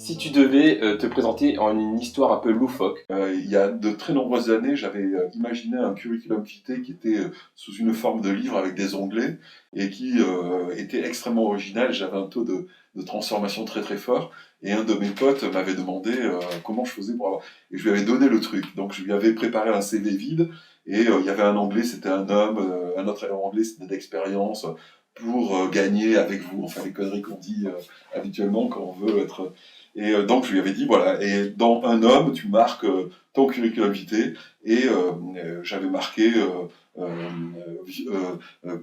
Si tu devais te présenter en une histoire un peu loufoque. Il y a de très nombreuses années, j'avais imaginé un curriculum vitae qui était sous une forme de livre avec des onglets et qui était extrêmement original. J'avais un taux de transformation très très fort et un de mes potes m'avait demandé comment je faisais pour avoir... Et je lui avais donné le truc. Donc je lui avais préparé un CV vide et il y avait un onglet, c'était un homme, un autre onglet, c'était d'expérience pour gagner avec vous. Enfin les conneries qu'on dit habituellement quand on veut être... Et donc je lui avais dit, voilà, et dans un homme, tu marques ton curriculum vitae, et j'avais marqué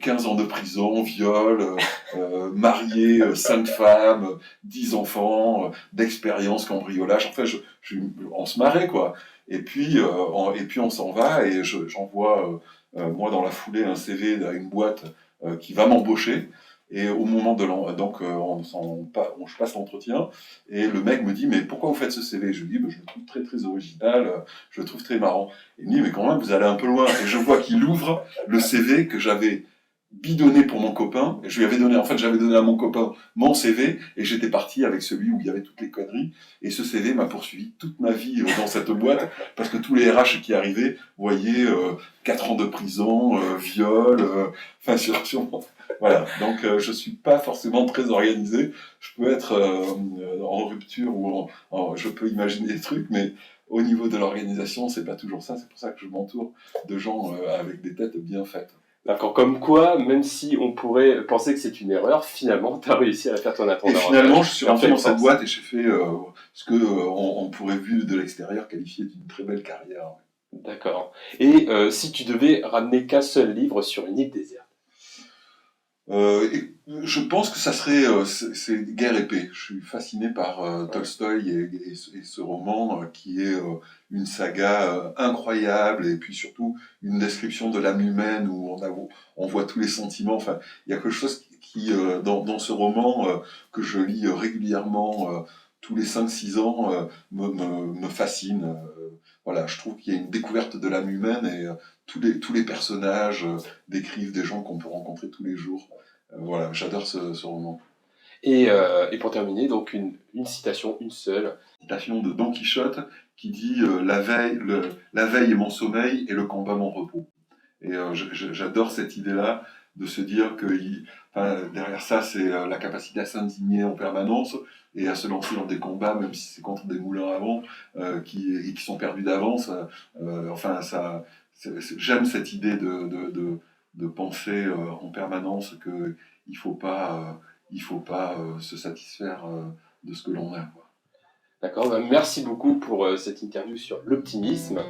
15 ans de prison, viol, marié, 5 femmes, 10 enfants, d'expérience, cambriolage, enfin on se marrait quoi. Et puis on s'en va, et j'envoie moi dans la foulée un CV à une boîte qui va m'embaucher. Et au moment de je passe l'entretien, et le mec me dit, mais pourquoi vous faites ce CV? Je lui dis, bah, je le trouve très très original, je le trouve très marrant. Il me dit, mais quand même, vous allez un peu loin. Et je vois qu'il ouvre le CV que j'avais bidonné pour mon copain. Et je lui avais donné, en fait, j'avais donné à mon copain mon CV, et j'étais parti avec celui où il y avait toutes les conneries. Et ce CV m'a poursuivi toute ma vie dans cette boîte, parce que tous les RH qui arrivaient voyaient 4 ans de prison, viol, enfin sûrement. Voilà, donc je suis pas forcément très organisé. Je peux être en rupture ou je peux imaginer des trucs, mais au niveau de l'organisation, c'est pas toujours ça. C'est pour ça que je m'entoure de gens avec des têtes bien faites. D'accord, comme quoi, même si on pourrait penser que c'est une erreur, finalement, tu as réussi à faire ton Et attendant. finalement, je suis rentré dans cette boîte et j'ai fait ce que on pourrait, vu de l'extérieur, qualifier d'une très belle carrière. D'accord. Et si tu devais ramener qu'un seul livre sur une île déserte? Je pense que ça serait c'est Guerre et paix. Je suis fasciné par Tolstoï et ce roman qui est une saga incroyable, et puis surtout une description de l'âme humaine où on voit tous les sentiments. Enfin, il y a quelque chose qui dans ce roman que je lis régulièrement tous les 5-6 ans me fascine. Voilà, je trouve qu'il y a une découverte de l'âme humaine, et tous les personnages décrivent des gens qu'on peut rencontrer tous les jours. Voilà, j'adore ce roman. Et pour terminer, donc une citation, une seule. Citation de Don Quichotte qui dit la veille est mon sommeil et le combat mon repos. Et j'adore cette idée-là de se dire que derrière ça, c'est la capacité à s'indigner en permanence et à se lancer dans des combats, même si c'est contre des moulins à vent qui sont perdus d'avance. J'aime cette idée de penser en permanence qu'il faut pas se satisfaire de ce que l'on a, quoi. D'accord, bah merci beaucoup pour cette interview sur l'optimisme.